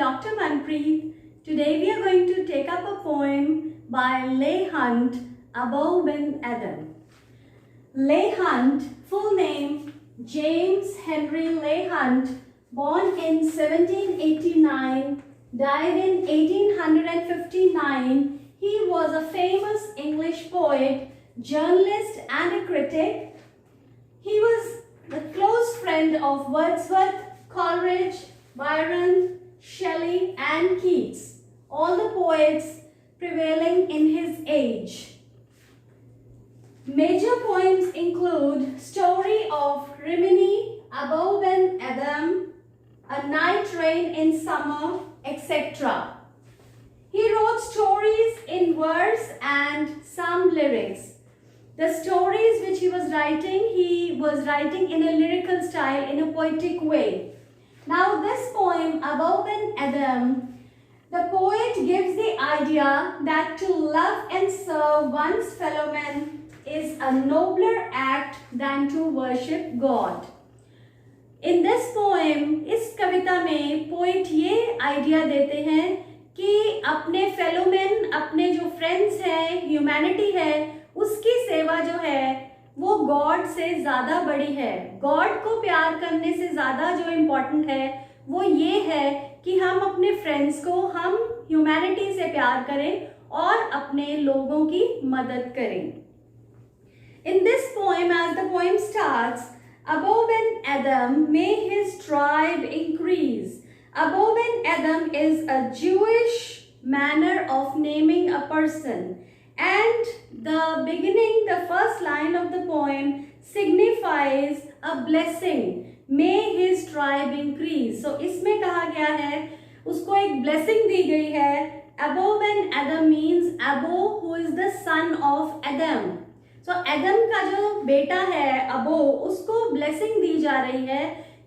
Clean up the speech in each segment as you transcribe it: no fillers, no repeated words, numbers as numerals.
Dr. Manpreet. Today we are going to take up a poem by Leigh Hunt, Abou Ben Adhem. Leigh Hunt, full name James Henry Leigh Hunt, born in 1789, died in 1859. He was a famous English poet, journalist and a critic. He was the close friend of Wordsworth, Coleridge, Byron, Shelley and Keats, all the poets prevailing in his age. Major poems include Story of Rimini, Abou Ben Adhem, A Night Rain in Summer, etc. He wrote stories in verse and some lyrics. The stories which he was writing in a lyrical style, in a poetic way. Now this poem, Abou Ben Adhem, the poet gives the idea that to love and serve one's fellow men is a nobler act than to worship God. In this poem, इस कविता में poet ये idea देते हैं कि अपने fellow man, अपने जो friends हैं, ह्यूमैनिटी है, उसकी सेवा जो है वो गॉड से ज़्यादा बड़ी है. गॉड को प्यार करने से ज़्यादा जो इम्पोर्टेंट है वो ये है कि हम अपने फ्रेंड्स को, हम ह्यूमैनिटी से प्यार करें और अपने लोगों की मदद करें. In this poem, as the poem starts, Abou Ben Adhem, may his tribe increase. Abou Ben Adhem is a Jewish manner of naming a person. And the beginning, the first line of the poem signifies a blessing. May his tribe increase. So इसमें कहा गया है, उसको एक blessing दी गई है. Abou Ben Adhem means Abou, who is the son of Adam. So Adam का जो बेटा है अबो, उसको blessing दी जा रही है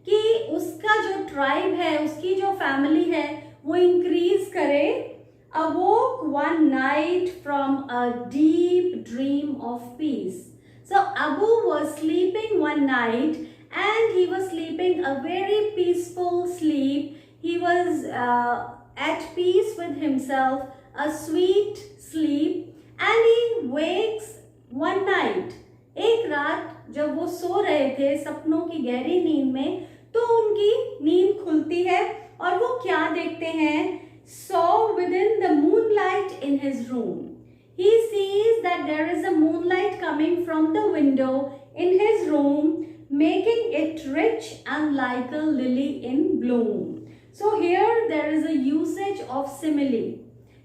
कि उसका जो tribe है, उसकी जो family है, वो increase करे. Awoke one night from a deep dream of peace. So Abu was sleeping one night and he was sleeping a very peaceful sleep. He was at peace with himself, a sweet sleep, and he wakes one night. एक रात जब वो सो रहे थे सपनों की गहरी नींद में, तो उनकी नींद खुलती है और वो क्या देखते हैं? Saw within the moonlight in his room. He sees that there is a moonlight coming from the window in his room, making it rich and like a lily in bloom. So here there is a usage of simile.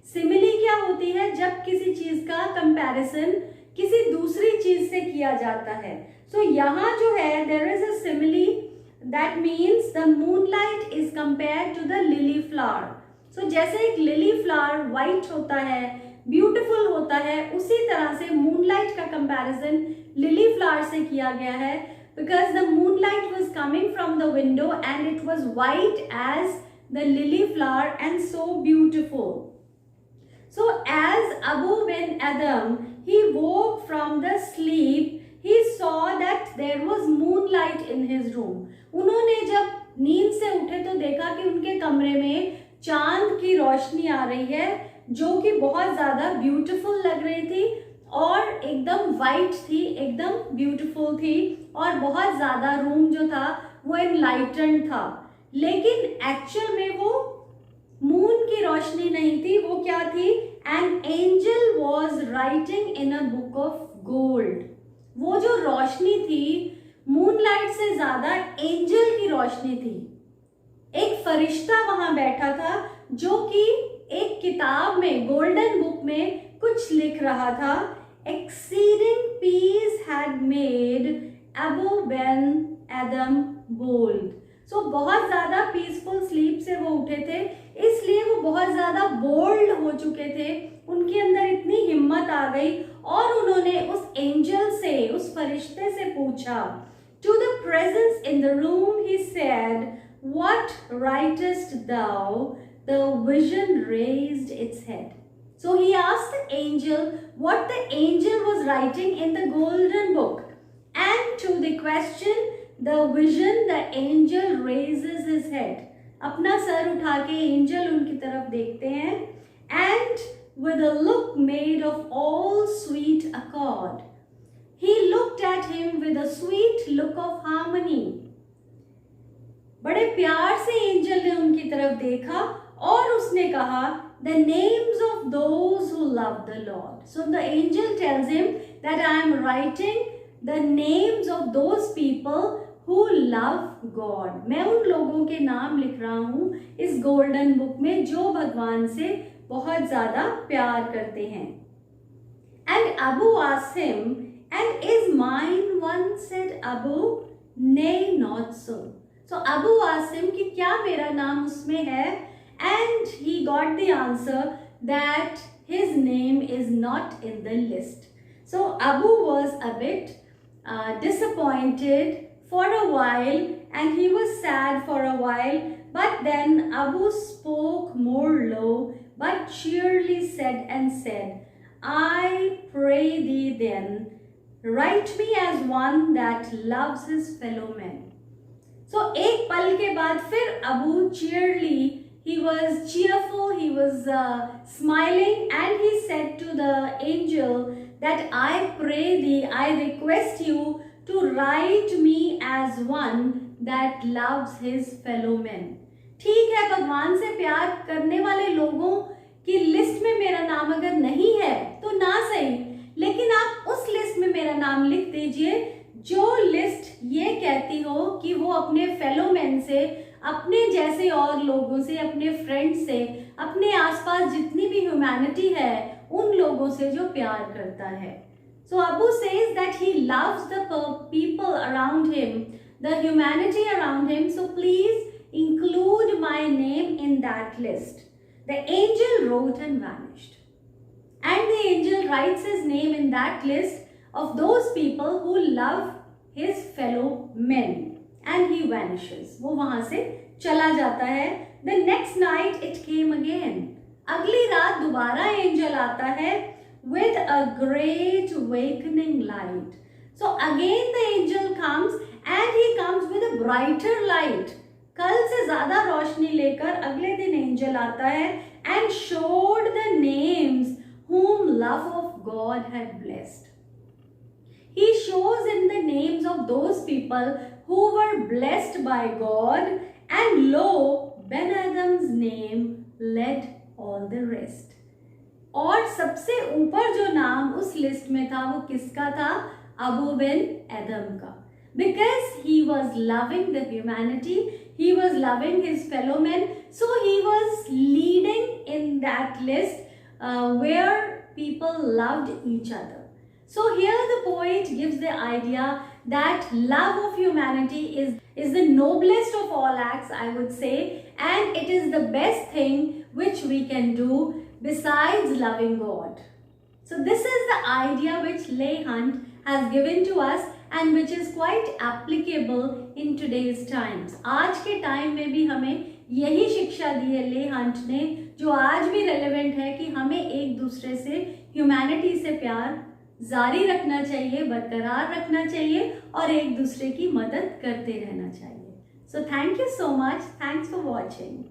Simile क्या होती है? जब किसी चीज का comparison किसी दूसरी चीज से किया जाता है. So यहाँ जो है there is a simile that means the moonlight is compared to the lily flower. So जैसे एक लिली फ्लावर वाइट होता है, ब्यूटीफुल होता है, उसी तरह से मूनलाइट का कंपैरिजन लिली फ्लावर से किया गया है, because the moonlight was coming from the window and it was white as the lily flower and so beautiful. So as Abou Ben Adhem, he woke from the sleep, he saw that there was moonlight in his room. उन्होंने जब नींद से उठे तो देखा कि उनके कमरे में चांद की रोशनी आ रही है, जो कि बहुत ज़्यादा ब्यूटीफुल लग रही थी और एकदम वाइट थी, एकदम ब्यूटीफुल थी और बहुत ज़्यादा रूम जो था वो एनलाइटन्ड था. लेकिन एक्चुअल में वो मून की रोशनी नहीं थी, वो क्या थी? An angel was writing in a book of gold. वो जो रोशनी थी मूनलाइट से ज़्यादा एंजल की रोशनी थी. एक फरिश्ता वहां बैठा था जो कि एक किताब में, गोल्डन बुक में कुछ लिख रहा था. Exceeding peace had made Abou Ben Adhem bold. So बहुत ज्यादा पीसफुल स्लीप से वो उठे थे, इसलिए वो बहुत ज्यादा बोल्ड हो चुके थे. उनके अंदर इतनी हिम्मत आ गई और उन्होंने उस एंजल से, उस फरिश्ते से पूछा. To the presence in the room he said, what writest thou? The vision raised its head. So he asked the angel what the angel was writing in the golden book. And to the question, the vision, the angel raises his head. अपना sir उठा के angel उनकी तरफ देखते हैं. And with a look made of all sweet accord, he looked at him with a sweet look of harmony. बड़े प्यार से एंजल ने उनकी तरफ देखा और उसने कहा, the names of those who love the Lord. So the angel tells him that I am writing the names of those people who love God. मैं उन लोगों के नाम लिख रहा हूँ इस गोल्डन बुक में जो भगवान से बहुत ज्यादा प्यार करते हैं. And Abu asked him, and is mine one? Said Abu, nay, not so. So Abu asked him कि क्या मेरा नाम उसमें है? And he got the answer that his name is not in the list. So Abu was a bit disappointed for a while, and he was sad for a while, but then Abu spoke more low but cheerily said, I pray thee then, write me as one that loves his fellow men. So एक पल के बाद फिर Abu cheerily, he was cheerful, he was smiling, and he said to the angel that I pray thee, I request you to write me as one that loves his fellow men. ठीक है, भगवान से प्यार करने वाले लोगों की list में मेरा नाम अगर नहीं है तो ना सही, लेकिन आप उस लिस्ट में मेरा नाम लिख दीजिए जो लिस्ट ये कहती हो कि वो अपने फेलो मैन से, अपने जैसे और लोगों से, अपने फ्रेंड से, अपने आसपास जितनी भी ह्यूमैनिटी है उन लोगों से जो प्यार करता है. So Abu says that he loves the people around him, the humanity around him. So please include my name in that list. The angel wrote and vanished. And the angel writes his name in that list of those people who love his fellow men. And he vanishes. वो वहाँ से चला जाता है. The next night it came again. अगली रात दोबारा angel आता है with a great awakening light. So again the angel comes and he comes with a brighter light. कल से ज़्यादा रोशनी लेकर अगले दिन एंजल आता है and showed the names whom love of God had blessed. He shows in the names of those people who were blessed by God, and lo, Ben Adam's name led all the rest. और सबसे ऊपर जो नाम उस list में था वो किसका था? अबू बिन एदम का. Because he was loving the humanity, he was loving his fellow men, so he was leading in that list where people loved each other. So here the poet gives the idea that love of humanity is the noblest of all acts, I would say, and it is the best thing which we can do besides loving God. So this is the idea which Leigh Hunt has given to us and which is quite applicable in today's times. आज के time में भी हमें यही शिक्षा दी है ले Hunt ने, जो आज भी रेलेवेंट है कि हमें एक दूसरे से, ह्यूमैनिटी से प्यार जारी रखना चाहिए, बरकरार रखना चाहिए और एक दूसरे की मदद करते रहना चाहिए. So thank you so much. Thanks for watching.